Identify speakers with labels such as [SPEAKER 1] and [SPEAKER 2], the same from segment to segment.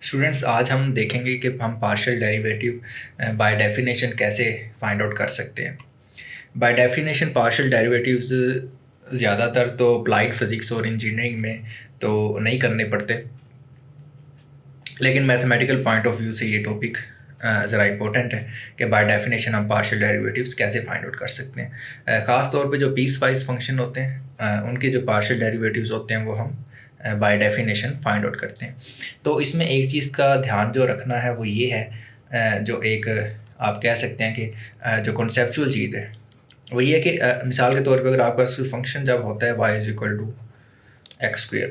[SPEAKER 1] Students, आज हम देखेंगे कि हम पार्शियल डेरिवेटिव बाय डेफिनेशन कैसे फाइंड आउट कर सकते हैं। बाय डेफिनेशन पार्शियल डेरिवेटिव्स ज़्यादातर तो अप्लाइड फिज़िक्स और इंजीनियरिंग में तो नहीं करने पड़ते, लेकिन मैथमेटिकल पॉइंट ऑफ व्यू से ये टॉपिक ज़रा इम्पोर्टेंट है कि बाय डेफिनेशन हम पार्शियल डेरिवेटिव्स कैसे फाइंड आउट कर सकते हैं। ख़ास तौर पे जो पीस वाइज फंक्शन होते हैं उनके जो पार्शियल डेरिवेटिव्स होते हैं वो हम बाय डेफिनेशन फाइंड आउट करते हैं। तो इसमें एक चीज़ का ध्यान जो रखना है वो ये है, जो एक आप कह सकते हैं कि जो कॉन्सेप्चुअल चीज़ है वो ये है कि मिसाल के तौर पे अगर आपका कोई फंक्शन जब होता है y = x²,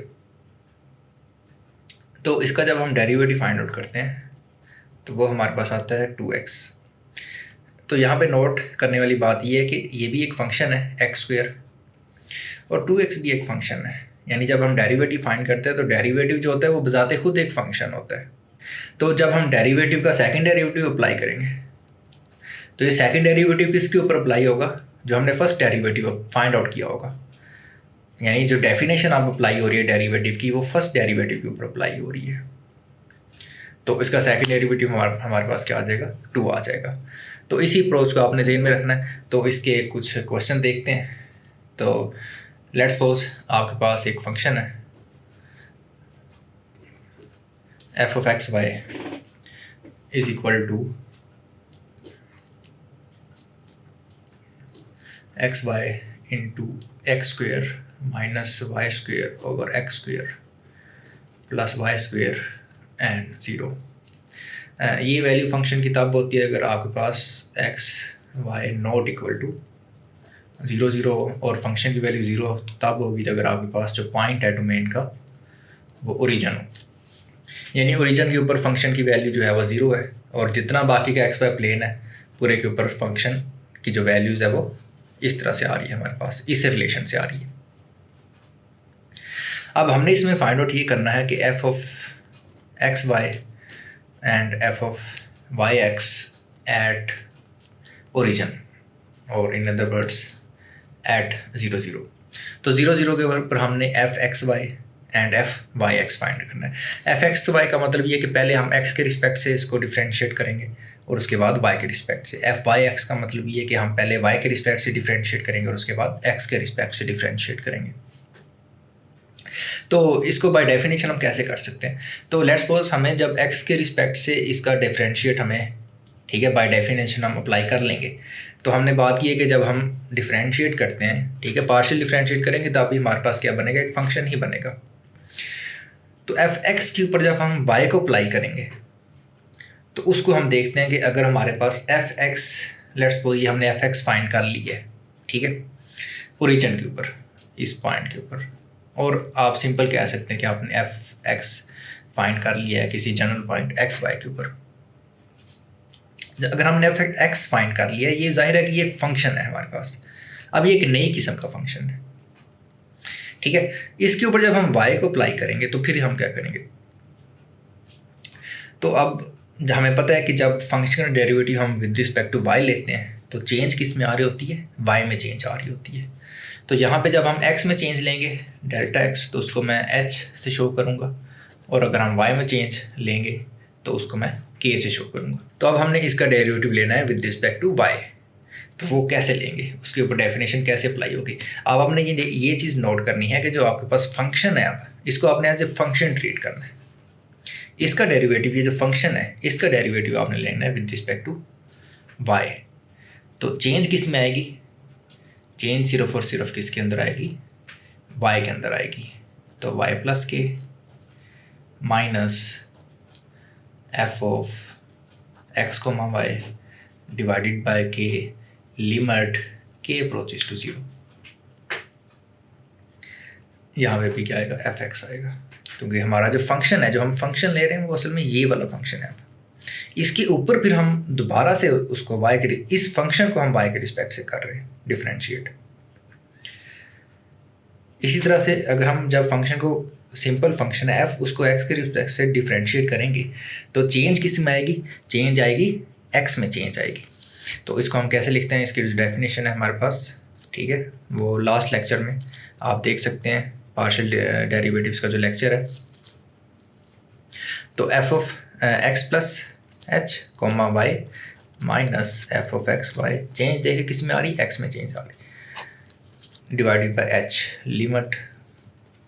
[SPEAKER 1] तो इसका जब हम डेरिवेटिव फाइंड आउट करते हैं तो वो हमारे पास आता है 2x। तो यहाँ पे नोट करने वाली बात ये है कि ये भी एक फंक्शन है x² और 2x भी एक फंक्शन है। यानी जब हम डेरिवेटिव फाइंड करते हैं तो डेरिवेटिव जो होता है वो बजाते खुद एक फंक्शन होता है। तो जब हम डेरिवेटिव का सेकंड डेरिवेटिव अप्लाई करेंगे तो ये सेकंड डेरिवेटिव किसके ऊपर अप्लाई होगा? जो हमने फर्स्ट डेरिवेटिव फाइंड आउट किया होगा। यानी जो डेफिनेशन आप अप्लाई हो रही है डेरिवेटिव की वो फर्स्ट डेरिवेटिव के ऊपर अप्लाई हो रही है। तो इसका सेकंड डेरिवेटिव हमारे पास क्या आ जाएगा? 2 आ जाएगा। तो इसी अप्रोच को आपने ज़हन में रखना है। तो इसके कुछ क्वेश्चन देखते हैं। तो लेट्स सपोज आपके पास एक फंक्शन है f(x(y) = xy into x² minus y² over x² plus y² and 0। ये वैल्यू फंक्शन की तब होती है अगर आपके पास x y not equal to 0 और फंक्शन की वैल्यू 0 तब होगी जब अगर आपके पास जो पॉइंट है डोमेन का वो ओरिजिन हो। यानी ओरिजिन के ऊपर फंक्शन की वैल्यू जो है वो 0 है और जितना बाकी का एक्स वाई प्लेन है पूरे के ऊपर फंक्शन की जो वैल्यूज़ है वो इस तरह से आ रही है, हमारे पास इस रिलेशन से आ रही है। अब हमने इसमें फाइंड आउट ये करना है कि f(x(y) and f(y(x) at origin और इन अदर वर्ड्स एट 0 तो 0 के ऊपर हमने f(x(y) एंड f(y(x) फाइंड करना है। f(x(y) का मतलब ये कि पहले हम x के रिस्पेक्ट से इसको डिफ्रेंशिएट करेंगे और उसके बाद y के रिस्पेक्ट से। f(y(x) का मतलब ये कि हम पहले y के रिस्पेक्ट से डिफ्रेंशिएट करेंगे और उसके बाद x के रिस्पेक्ट से डिफ्रेंशिएट करेंगे। तो इसको बाय डेफिनेशन हम कैसे कर सकते हैं? तो लेट्स सपोज हमें जब x के रिस्पेक्ट से इसका डिफ्रेंशिएट हमें, ठीक है, बाय डेफिनेशन हम अप्लाई कर लेंगे। तो हमने बात की है कि जब हम डिफ्रेंशिएट करते हैं, ठीक है, पार्शियल डिफ्रेंशिएट करेंगे तो अभी हमारे पास क्या बनेगा? एक फंक्शन ही बनेगा। तो f(x) के ऊपर जब हम y को अप्लाई करेंगे तो उसको हम देखते हैं कि अगर हमारे पास f(x), लेट्स सपोज ये हमने f(x) फाइंड कर लिया है, ठीक है, ओरिजिन के ऊपर, इस पॉइंट के ऊपर, और आप सिंपल कह सकते हैं कि आपने f(x) फाइंड कर लिया है किसी जनरल पॉइंट x y के ऊपर। अगर हमने f(x) फाइंड कर लिया है, ये जाहिर है कि ये एक फंक्शन है हमारे पास। अब ये एक नई किस्म का फंक्शन है, ठीक है। इसके ऊपर जब हम y को अप्लाई करेंगे तो फिर हम क्या करेंगे? तो अब हमें पता है कि जब फंक्शन का डेरिवेटिव हम विद रिस्पेक्ट टू y लेते हैं तो चेंज किस में आ रही होती है? y में चेंज आ रही होती है। तो यहाँ पे जब हम x में चेंज लेंगे डेल्टा x तो उसको मैं h से शो करूँगा, और अगर हम y में चेंज लेंगे तो उसको मैं k से शो करूँगा। तो अब हमने इसका डेरिवेटिव लेना है विद रिस्पेक्ट टू y। तो वो कैसे लेंगे, उसके ऊपर डेफिनेशन कैसे अप्लाई होगी? अब आपने ये चीज़ नोट करनी है कि जो आपके पास फंक्शन है अब इसको आपने एज ए फंक्शन ट्रीट करना है। इसका डेरिवेटिव, ये जो फंक्शन है इसका डेरिवेटिव आपने लेना है विद रिस्पेक्ट टू y। तो चेंज किस में आएगी? चेंज सिर्फ और सिर्फ किसके अंदर आएगी? y के अंदर आएगी। तो y प्लस के minus f(x(y) divided by k limit k approaches to 0। यहाँ पे भी क्या आएगा? f(x) आएगा, क्योंकि हमारा जो फंक्शन है, जो हम फंक्शन ले रहे हैं वो असल में ये वाला फंक्शन है। इसके ऊपर फिर हम दोबारा से उसको y के, इस फंक्शन को हम y के रिस्पेक्ट से कर रहे हैं डिफरेंशिएट। इसी तरह से अगर हम जब फंक्शन को, सिंपल फंक्शन है f, उसको x के रिस्पेक्ट से डिफरेंशिएट करेंगे तो चेंज किस में आएगी? चेंज आएगी x में चेंज आएगी। तो इसको हम कैसे लिखते हैं? इसकी जो डेफिनेशन है हमारे पास, ठीक है, वो लास्ट लेक्चर में आप देख सकते हैं, पार्शियल डेरिवेटिव्स का जो लेक्चर है। तो F of X plus H comma Y minus F of x Y, change देखे किस में आ रही, एक्स में चेंज आ रही, divided by H, limit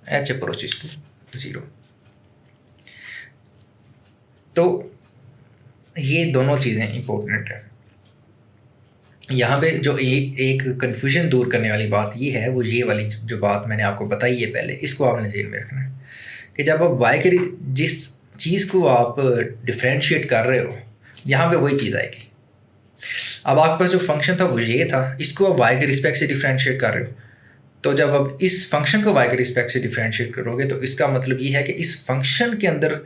[SPEAKER 1] H approaches to 0। तो ये दोनों चीज़ें इंपॉर्टेंट है। यहाँ पे जो एक कन्फ्यूजन दूर करने वाली बात ये है, वो ये वाली जो बात मैंने आपको बताई है पहले, इसको आपने जेन में रखना है कि जब आप वाई के जिस चीज़ को आप डिफ्रेंशिएट कर रहे हो, यहाँ पे वही चीज़ आएगी। अब आपके पास जो फंक्शन था वो ये था, इसको आप वाई के रिस्पेक्ट से डिफ्रेंशिएट कर रहे हो, तो जब आप इस फंक्शन को वाई के रिस्पेक्ट से डिफ्रेंशिएट करोगे तो इसका मतलब ये है कि इस फंक्शन के अंदर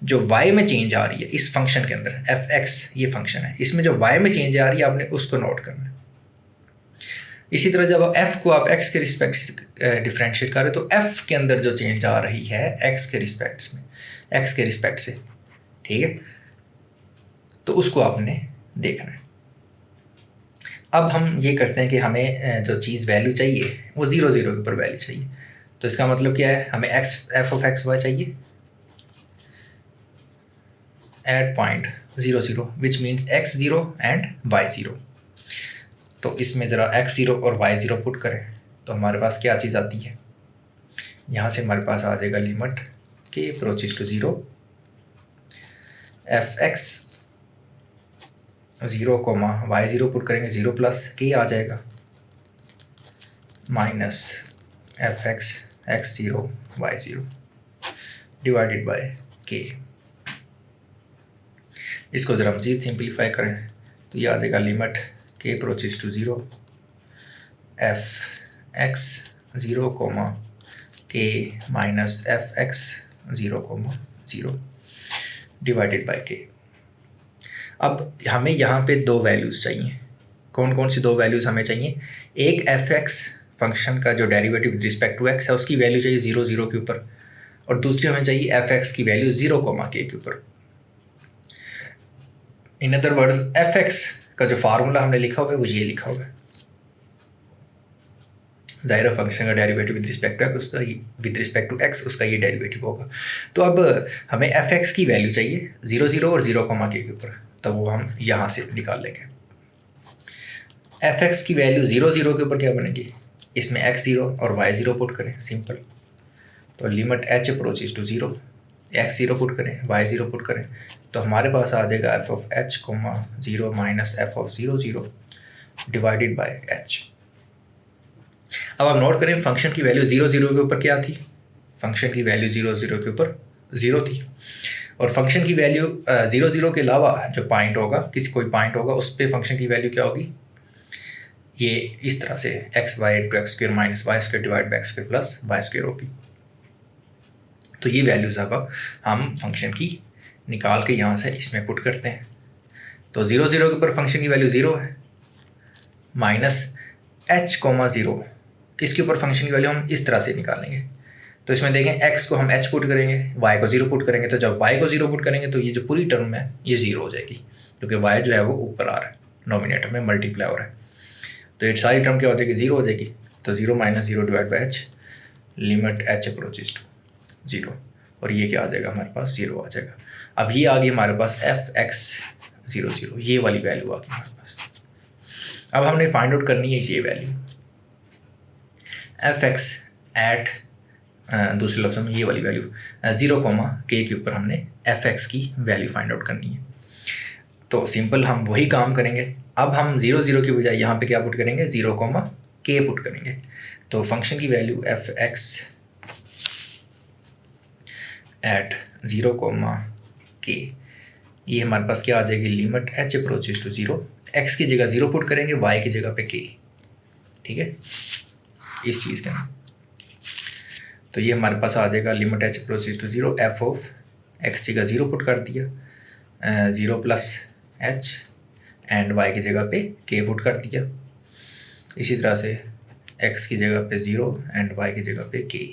[SPEAKER 1] जो y में चेंज आ रही है, इस फंक्शन के अंदर एफ एक्स ये फंक्शन है, इसमें जो y में चेंज आ रही है आपने उसको नोट करना है। इसी तरह जब आप f को आप x के रिस्पेक्ट से डिफ्रेंशिएट कर रहे हो तो f के अंदर जो चेंज आ रही है x के रिस्पेक्ट से, ठीक है, तो उसको आपने देखना है। अब हम ये करते हैं कि हमें जो चीज़ वैल्यू चाहिए वो 0 0 के ऊपर वैल्यू चाहिए। तो इसका मतलब क्या है, हमें एफ ऑफ एक्स वाई चाहिए at point 0 0 which means x 0 and y 0। तो इसमें ज़रा x 0 और y 0 पुट करें तो हमारे पास क्या चीज़ आती है, यहाँ से हमारे पास आ जाएगा limit k approaches to 0 F X 0 comma y 0 put करेंगे 0 प्लस k आ जाएगा minus F X x 0 y 0 divided by k। इसको ज़रा मज़ीद सिंप्लीफाई करें तो ये आ जाएगा limit k approaches to 0 F X 0 comma k minus F X 0 comma 0 divided by k। अब हमें यहाँ पे दो वैल्यूज़ चाहिए। कौन कौन सी दो वैल्यूज़ हमें चाहिए, एक एफ एक्स फंक्शन का जो derivative with respect to X है उसकी वैल्यू चाहिए 0 0 के ऊपर, और दूसरी हमें चाहिए एफ एक्स की वैल्यू 0 कोमा k के ऊपर। In other words F x का जो फार्मूला हमने लिखा हुआ है वो ये लिखा हुआ है, ज़ाहिर फंक्शन का derivative with respect to X, उसका विद रिस्पेक्ट टू एक्स उसका ये डेरिवेटिव होगा। तो अब हमें एफ एक्स की वैल्यू चाहिए 0 0 और 0 कोमा k के ऊपर, तो वो हम यहाँ से निकाल लेंगे। एफ एक्स की वैल्यू 0 0 के ऊपर क्या बनेगी, इसमें x 0 और y 0 पुट करें, सिंपल। तो limit h approaches to 0 x 0 put करें y 0 पुट करें तो हमारे पास आ जाएगा F of h comma 0 minus F of 0 0 divided by h। अब आप नोट करें फंक्शन की वैल्यू 0 0 के ऊपर क्या थी, फंक्शन की वैल्यू 0 0 के ऊपर 0 थी, और फंक्शन की वैल्यू 0 0 के अलावा जो पॉइंट होगा, किसी कोई पॉइंट होगा उस पर फंक्शन की वैल्यू क्या होगी, ये इस तरह से X Y into X square minus Y square divide by X square plus Y square होगी। तो ये वैल्यूज़ अब हम फंक्शन की निकाल के यहाँ से इसमें पुट करते हैं। तो 0 0 के ऊपर फंक्शन की वैल्यू 0 है, माइनस h कोमा 0, इसके ऊपर फंक्शन की वैल्यू हम इस तरह से निकालेंगे। तो इसमें देखें x को हम h पुट करेंगे, y को 0 पुट करेंगे, तो जब y को 0 पुट करेंगे तो ये जो पूरी टर्म है ये 0 हो जाएगी, क्योंकि y जो है वो ऊपर आ रहा है, नोमिनेटर में मल्टीप्लाई हो रहा है। तो ये सारी टर्म क्या हो जाएगी, 0 हो जाएगी। तो 0 minus 0 divide by h, limit h approaches to 0, और ये क्या आ जाएगा हमारे पास 0 आ जाएगा। अब ये आ गई हमारे पास एफ एक्स 0 0, ये वाली वैल्यू आ गई हमारे पास। अब हमने फाइंड आउट करनी है ये वैल्यू एफ एक्स एट, दूसरे लफ्ज़ों में ये वाली वैल्यू 0 कोमा k के ऊपर हमने एफ एक्स की वैल्यू फाइंड आउट करनी है। तो सिंपल हम वही काम करेंगे। अब हम 0 0 की बजाय यहाँ पे क्या पुट करेंगे, 0 कोमा k पुट करेंगे। तो फंक्शन की value F X at 0 comma k, ये हमारे पास क्या आ जाएगी, limit h approaches to 0, x की जगह 0 पुट करेंगे, y की जगह पे k, ठीक है, इस चीज़ के अंदर। तो ये हमारे पास आ जाएगा limit h approaches to 0, F of x जगह 0 पुट कर दिया, 0 प्लस h एंड y की जगह पे k पुट कर दिया। इसी तरह से x की जगह पे 0 एंड y की जगह पे k,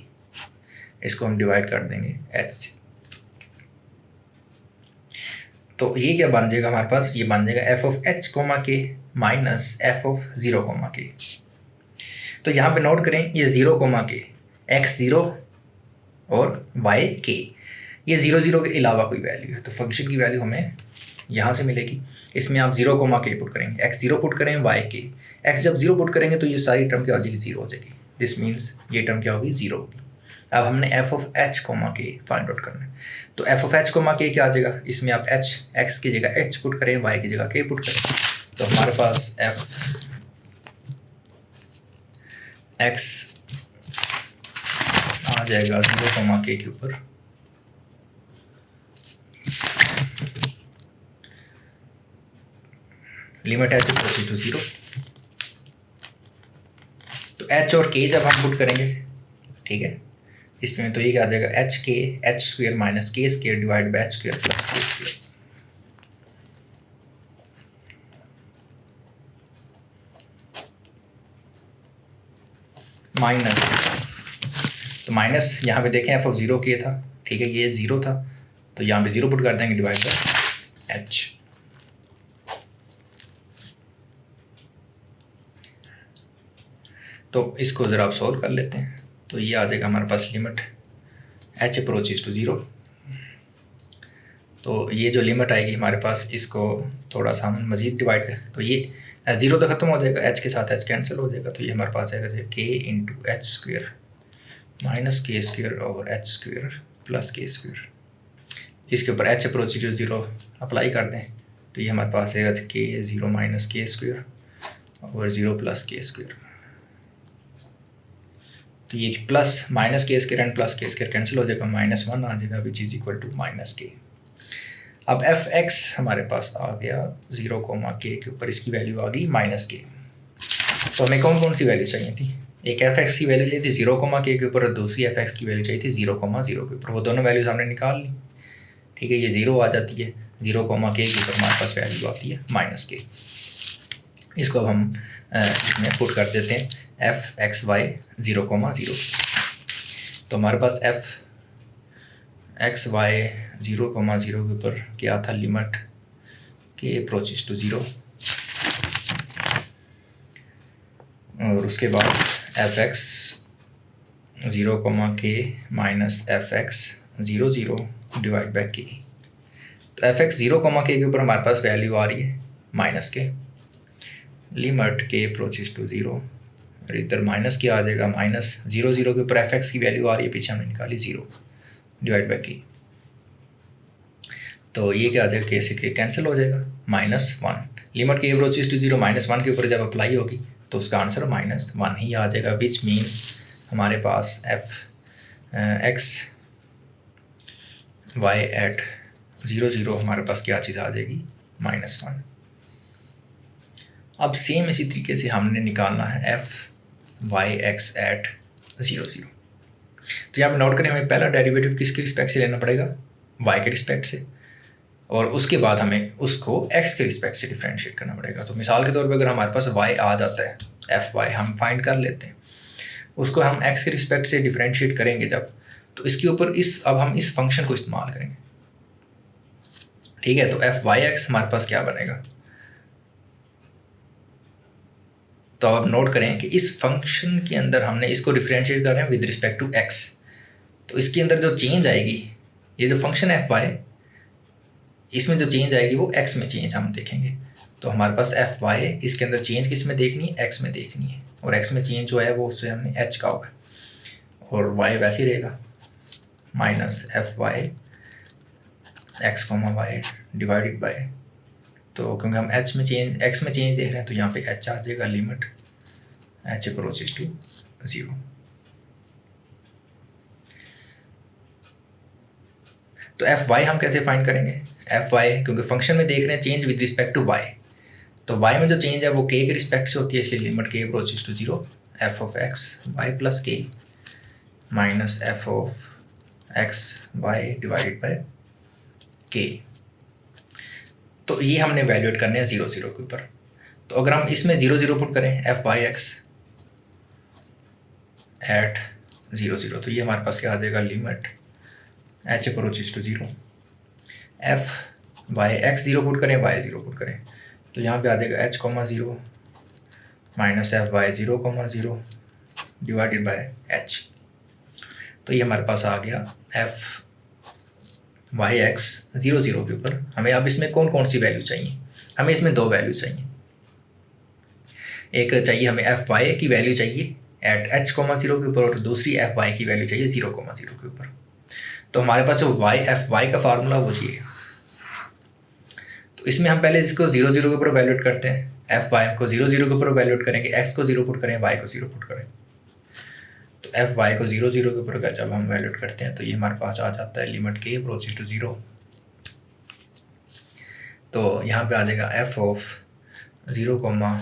[SPEAKER 1] इसको हम डिवाइड कर देंगे h से। तो ये क्या बन जाएगा हमारे पास, ये बन जाएगा F of h comma k minus F of 0 comma k। तो यहाँ पे नोट करें ये 0 कोमा k, x 0 और y k, ये 0 के अलावा कोई वैल्यू है, तो फंक्शन की वैल्यू हमें यहाँ से मिलेगी। इसमें आप 0 कोमा के पुट करेंगे, x 0 पुट करें, y के x जब 0 पुट करेंगे तो ये सारी टर्म क्या हो जाएगी, 0 हो जाएगी। दिस मीन्स ये टर्म क्या होगी, 0 होगी। अब हमने एफ ऑफ एच कोमा के फाइंड आउट करना है, तो एफ ऑफ एच कोमा के क्या आ जाएगा, इसमें आप एच एक्स की जगह एच पुट करें, वाई की जगह के पुट करें, तो हमारे पास एफ एक्स आ जाएगा 0 कोमा के ऊपर लिमिट एच इक्वल टू 0। तो एच और के जब हम पुट करेंगे, ठीक है, इसमें तो ये क्या आ जाएगा, एच के H square minus K square divide by H square plus K square minus, तो माइनस यहाँ पे देखें एफ ऑफ 0 के था, ठीक है, ये 0 था, तो यहाँ पे 0 पुट कर देंगे डिवाइड बाय एच। तो इसको ज़रा आप सॉल्व कर लेते हैं, तो ये आ जाएगा हमारे पास लिमिट एच अप्रोचेस टू 0। तो ये जो लिमिट आएगी हमारे पास, इसको थोड़ा सा हम मज़ीद डिवाइड करें तो ये 0 तो ख़त्म हो जाएगा, एच के साथ एच कैंसिल हो जाएगा, तो ये हमारे पास आएगा के into H square minus K square over H square plus K square. इसके ऊपर एच अप्रोचेस टू 0 अप्लाई कर दें तो ये हमारे पास आएगा के 0 minus K square over 0 plus K square. तो ये plus minus K square and plus K square cancel हो जाएगा, -1 आ जाएगा which is equal to minus K. अब एफ एक्स हमारे पास आ गया 0 कोमा के ऊपर, इसकी वैल्यू आ गई माइनस के। तो हमें कौन कौन सी वैल्यू चाहिए थी, एक एफ एक्स की वैल्यू चाहिए थी 0 कोमा के ऊपर और दूसरी एफ एक्स की वैल्यू चाहिए थी 0 कोमा 0 के ऊपर। वो दोनों वैल्यूज हमने निकाल ली, ठीक है, ये 0 आ जाती है, 0 कोमा के ऊपर हमारे पास वैल्यू आती है माइनस के। इसको अब हम इसमें पुट कर देते हैं एफ एक्स वाई 0 कोमा 0। तो हमारे पास एफ एक्स वाई 0 कोमा 0 के ऊपर क्या था, लिमिट के अप्रोचेस टू 0, और उसके बाद एफ एक्स 0 कोमा के minus F X 0 0 divide by के। तो एफ एक्स 0 कोमा के ऊपर हमारे पास वैल्यू आ रही है माइनस के, लिमिट के अप्रोचेस टू 0, और इधर माइनस क्या आ जाएगा, माइनस 0 0 के ऊपर एफ एक्स की वैल्यू आ रही है, पीछे हमने निकाली 0 डिवाइड बाई के। तो ये क्या आ जाएगा, के से के कैंसिल हो जाएगा, -1। लिमिट के अप्रोचेस टू 0 -1 के ऊपर जब अप्लाई होगी तो उसका आंसर -1 ही आ जाएगा, विच मीन्स हमारे पास एफ एक्स वाई एट 0 0 हमारे पास क्या चीज़ आ जाएगी, -1। अब सेम इसी तरीके से हमने निकालना है एफ वाई एक्स एट 0 0। तो यहाँ पे नोट करें, हमें पहला डेरिवेटिव किसके रिस्पेक्ट से लेना पड़ेगा, y के रिस्पेक्ट से, और उसके बाद हमें उसको x के रिस्पेक्ट से डिफ्रेंशिएट करना पड़ेगा। तो मिसाल के तौर पे अगर हमारे पास y आ जाता है, एफ वाई हम फाइंड कर लेते हैं, उसको हम x के रिस्पेक्ट से डिफ्रेंशिएट करेंगे जब, तो इसके ऊपर अब हम इस फंक्शन को इस्तेमाल करेंगे, ठीक है। तो एफ वाई एक्स हमारे पास क्या बनेगा, तो अब नोट करें कि इस फंक्शन के अंदर हमने इसको डिफरेंशिएट कर रहे हैं विद रिस्पेक्ट टू x, तो इसके अंदर जो चेंज आएगी, ये जो फंक्शन एफ वाई, इसमें जो चेंज आएगी वो x में चेंज हम देखेंगे। तो हमारे पास एफ वाई, इसके अंदर चेंज किस में देखनी है, x में देखनी है, और x में चेंज जो है वो उससे हमने h का हुआ है, और y वैसे ही रहेगा minus F Y X comma Y divided by, तो क्योंकि हम x में चेंज देख रहे हैं तो यहाँ पे h आ जाएगा, लिमिट h अप्रोचेस टू 0। तो एफ वाई हम कैसे फाइंड करेंगे, एफ वाई क्योंकि फंक्शन में देख रहे हैं change with respect to y, तो y में जो चेंज है वो k के रिस्पेक्ट से होती है, इसलिए लिमिट k approaches to 0 F of x y plus के minus F of x y divided by k. तो ये हमने वैल्यूएट करने हैं 0 0 के ऊपर। तो अगर हम इसमें 0 0 पुट करें एफ वाई एक्स एट 0 0, तो ये हमारे पास क्या आ जाएगा, limit H approaches to 0 F Y X 0 put करें, वाई 0 पुट करें, तो यहाँ पे आ जाएगा h comma 0 minus F Y 0 comma 0 divided by h। तो ये हमारे पास आ गया एफ वाई एक्स 0 0 के ऊपर हमें अब इसमें कौन कौन सी वैल्यू चाहिए, हमें इसमें दो वैल्यू चाहिए। एक चाहिए हमें एफ वाई की वैल्यू चाहिए एट एच कोमा 0 के ऊपर, और दूसरी एफ वाई की वैल्यू चाहिए 0 कोमा 0 के ऊपर। तो हमारे पास जो वाई एफ वाई का फार्मूला वो ये है। तो इसमें हम पहले इसको 0 0 के ऊपर वैल्यूएट करते हैं, एफ वाई को 0 0 के ऊपर वैल्यूएट करेंगे, एक्स को 0 पुट करें, वाई को 0 पुट करें। तो एफ वाई को 0 0 के ऊपर जब हम वैल्यूएट करते हैं तो ये हमारे पास आ जाता है लिमिट के अप्रोचेस टू 0। तो यहाँ पे आ जाएगा एफ ऑफ 0 कोमा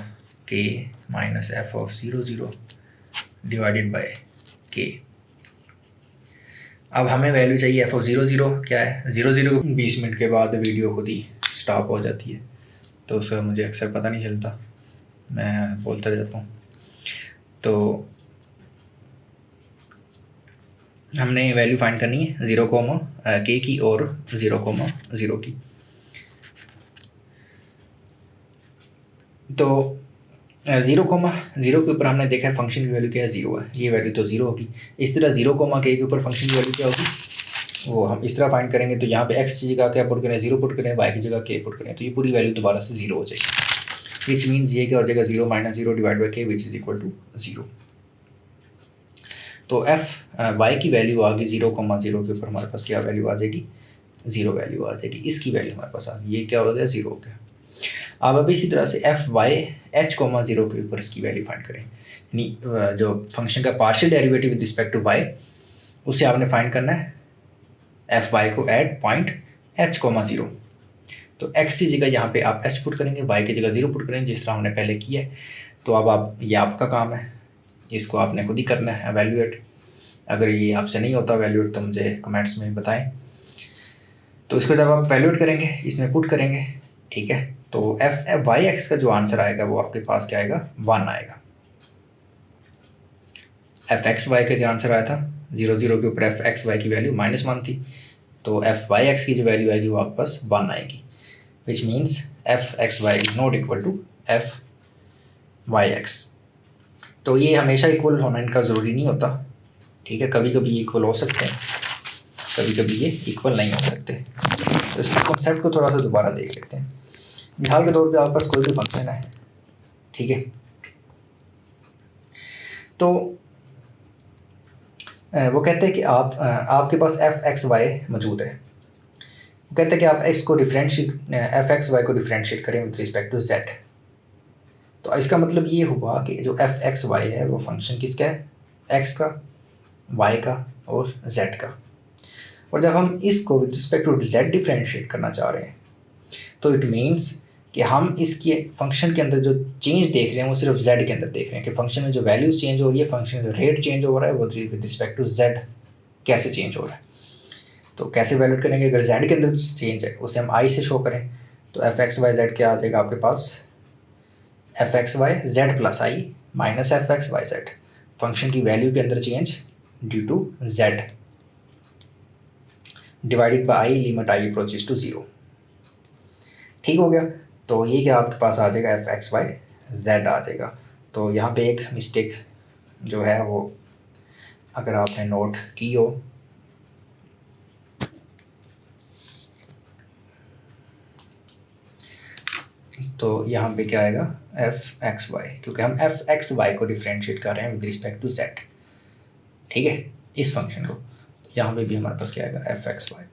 [SPEAKER 1] के minus F of 0 0 divided by के। अब हमें वैल्यू चाहिए एफ ऑफ 0 0 क्या है 0 0। 20 मिनट के बाद वीडियो खुद ही स्टॉप हो जाती है, तो उसका मुझे अक्सर पता नहीं चलता, मैं बोलता रहता हूँ। तो हमने वैल्यू फाइंड करनी है 0 कोमा के की और 0 कोमा 0 की। तो 0 कोमा 0 के ऊपर हमने देखा है फंक्शन की वैल्यू क्या है 0 है, ये वैल्यू तो 0 होगी। इस तरह 0 कोमा के ऊपर फंक्शन की वैल्यू क्या होगी वो हम इस तरह फाइंड करेंगे। तो यहाँ पे x की जगह क्या पुट करें 0 पुट करें, y की जगह k पुट करें, तो ये पूरी वैल्यू दोबारा से 0 हो जाएगी। विच मीन्स ये क्या हो जाएगा 0 माइनस 0 डिवाइड बाई के विच इज इक्वल टू 0। तो एफ वाई की वैल्यू आ गई 0 कोमा 0 के ऊपर हमारे पास क्या वैल्यू आ जाएगी 0 वैल्यू आ जाएगी, इसकी वैल्यू हमारे पास आ गई, ये क्या हो गया 0 हो गया। अब इसी तरह से एफ वाई एच कोमा 0 के ऊपर इसकी वैल्यू फाइंड करें, यानी जो फंक्शन का partial derivative with respect to y उसे आपने फाइंड करना है एफ वाई को एट पॉइंट एच कोमा 0। तो एक्स की जगह यहाँ पे आप एच पुट करेंगे, वाई की जगह 0 पुट करेंगे जिस तरह हमने पहले किया है। तो अब आप ये आपका काम है, इसको आपने खुद ही करना है एवेल्यूएट। अगर ये आपसे नहीं होता एवेल्यूएट तो मुझे कमेंट्स में बताएं। तो इसको जब आप वैल्यूएट करेंगे इसमें पुट करेंगे, ठीक है, तो एफ वाई एक्स का जो आंसर आएगा वो आपके पास क्या आएगा 1 आएगा। एफ एक्स वाई का जो आंसर आया था 0 0 के ऊपर एफ एक्स वाई की वैल्यू -1 थी, तो एफ वाई एक्स की जो वैल्यू आएगी वो आपके पास 1 आएगी। Which means f x y is not equal to f Y x. तो ये हमेशा इक्वल होना इनका ज़रूरी नहीं होता, ठीक है, कभी कभी ये इक्वल हो सकते हैं, कभी कभी ये इक्वल नहीं हो सकते। तो इस कॉन्सेप्ट को थोड़ा सा दोबारा देख लेते हैं। मिसाल के तौर पे आपके पास कोई भी फंक्शन है, ठीक है, तो वो कहते हैं कि आपके पास एफ एक्स वाई मौजूद है। वो कहते हैं कि आप एक्स को डिफरेंशिएट एफ एक्स वाई को डिफरेंशिएट करें विद रिस्पेक्ट टू जेड। तो इसका मतलब ये हुआ कि जो एफ एक्स वाई है वो फंक्शन किसका है, एक्स का, वाई का और जेड का। और जब हम इसको with respect to z differentiate करना चाह रहे हैं तो इट मीन्स कि हम इसके फंक्शन के अंदर जो चेंज देख रहे हैं वो सिर्फ जेड के अंदर देख रहे हैं कि फंक्शन में जो वैल्यूज चेंज हो रही है, फंक्शन में जो रेट चेंज हो रहा है वो विद रिस्पेक्ट टू जेड कैसे चेंज हो रहा है। तो कैसे वैल्यूएट करेंगे, अगर जेड के अंदर चेंज है उसे हम आई से शो करें तो एफ एक्स वाई जेड क्या आ जाएगा आपके पास f x y z plus i minus F x y z, function की वैल्यू के अंदर change due to z divided by i limit i approaches to 0। ठीक हो गया। तो ये क्या आपके पास आ जाएगा एफ एक्स वाई जेड आ जाएगा। तो यहाँ पे एक मिस्टेक जो है वो अगर आपने नोट की हो तो यहाँ पे क्या आएगा एफ एक्स वाई, क्योंकि हम एफ एक्स वाई को डिफरेंशिएट कर रहे हैं विद रिस्पेक्ट टू जेड, ठीक है, इस फंक्शन को। तो यहाँ पे भी हमारे पास क्या आएगा एफ एक्स वाई।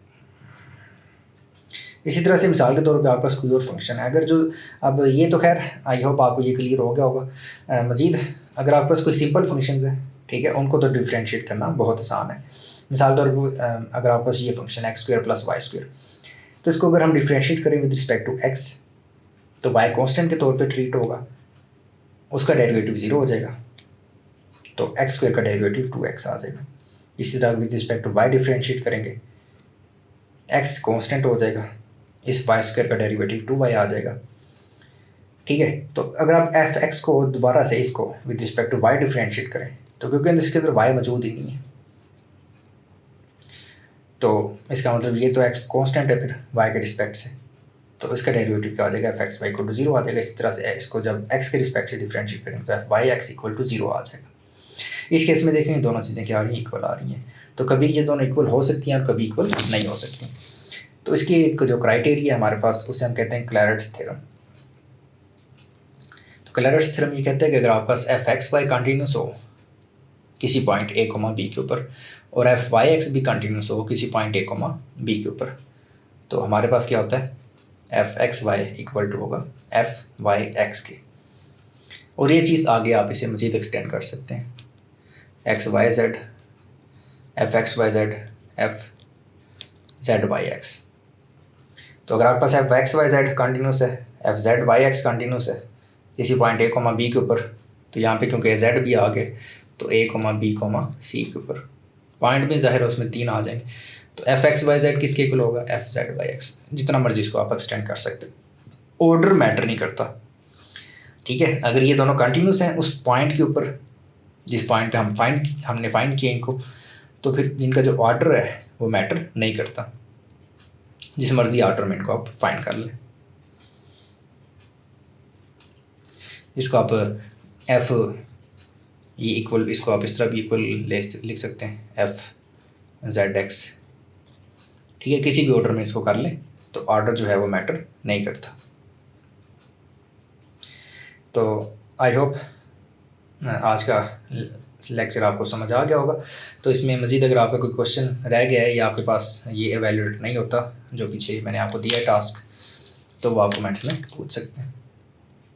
[SPEAKER 1] इसी तरह से मिसाल के तौर पे आपके पास कोई और फंक्शन है, अगर जो अब ये तो खैर आई होप आपको ये क्लियर हो गया होगा। मज़ीद अगर आपके पास कोई सिंपल फंक्शंस है, ठीक है, उनको तो डिफरेंशिएट करना बहुत आसान है। मिसाल तौर पर अगर आपके पास ये function x square plus y square, तो इसको अगर हम डिफरेंशिएट करें विद रिस्पेक्ट टू एक्स तो वाई कांस्टेंट के तौर पे ट्रीट होगा, उसका डेरिवेटिव 0 हो जाएगा, तो एक्स स्क्वायर का डेरिवेटिव 2x आ जाएगा। इसी तरह with respect to y differentiate करेंगे, एक्स कांस्टेंट हो जाएगा, इस वाई स्क्वायर का डेरिवेटिव 2y आ जाएगा, ठीक है। तो अगर आप एफ एक्स को दोबारा से इसको with respect to y differentiate करें तो क्योंकि इसके अंदर वाई मौजूद ही नहीं है, तो इसका मतलब ये तो एक्स कांस्टेंट है फिर वाई के रिस्पेक्ट से, तो इसका डेरिवेटिव क्या आ जाएगा f x y equal to 0 आ जाएगा। इसी तरह से इसको जब एक्स के रिस्पेक्ट से डिफरेंशिएट करेंगे तो F Y x equal to 0 आ जाएगा। इस केस में देखेंगे दोनों चीज़ें क्या आ रही हैं, इक्वल आ रही हैं। तो कभी ये दोनों इक्वल हो सकती हैं और कभी इक्वल नहीं हो सकती। तो इसकी एक जो क्राइटेरिया है हमारे पास उसे हम कहते हैं क्लैरेट्स थ्योरम। तो क्लैरेट्स थ्योरम ये कहते हैं कि अगर आपके पास एफ एक्स वाई कंटिन्यूस हो किसी पॉइंट ए कोमा बी के ऊपर और एफ वाई एक्स भी कंटिन्यूस हो किसी पॉइंट ए कोमा बी के ऊपर, तो हमारे पास क्या होता है f x y equal to होगा एफ वाई एक्स के। और ये चीज़ आगे आप इसे मज़ीद एक्सटेंड कर सकते हैं, x y z, f x y z, f z y x. तो अगर आपके पास f x y z continuous है, f z y x continuous है किसी पॉइंट ए कोमा बी के ऊपर, तो यहाँ पे क्योंकि जेड भी आ गए तो ए कोमा बी कोमा सी के ऊपर, पॉइंट भी ज़ाहिर है उसमें 3 आ जाएंगे, तो एफ एक्स वाई जेड किसके इक्वल होगा एफ जेड वाई एक्स। जितना मर्जी इसको आप एक्सटेंड कर सकते, ऑर्डर मैटर नहीं करता, ठीक है। अगर ये दोनों कंटिन्यूस हैं उस पॉइंट के ऊपर जिस पॉइंट पे हमने फाइंड किया इनको, तो फिर इनका जो ऑर्डर है वो मैटर नहीं करता, जिस मर्जी ऑर्डर में इनको आप फाइंड कर लें। इसको आप एफ ये इक्वल, इसको आप इस तरह भी इक्वल लिख सकते हैं एफ जेड एक्स, ठीक है। किसी भी ऑर्डर में इसको कर लें तो ऑर्डर जो है वो मैटर नहीं करता। तो आई होप आज का लेक्चर आपको समझ आ गया होगा। तो इसमें मज़ीद अगर आपका कोई क्वेश्चन रह गया है या आपके पास ये एवेल्यूएट नहीं होता जो पीछे मैंने आपको दिया है टास्क, तो वो आप कमेंट्स में पूछ सकते हैं।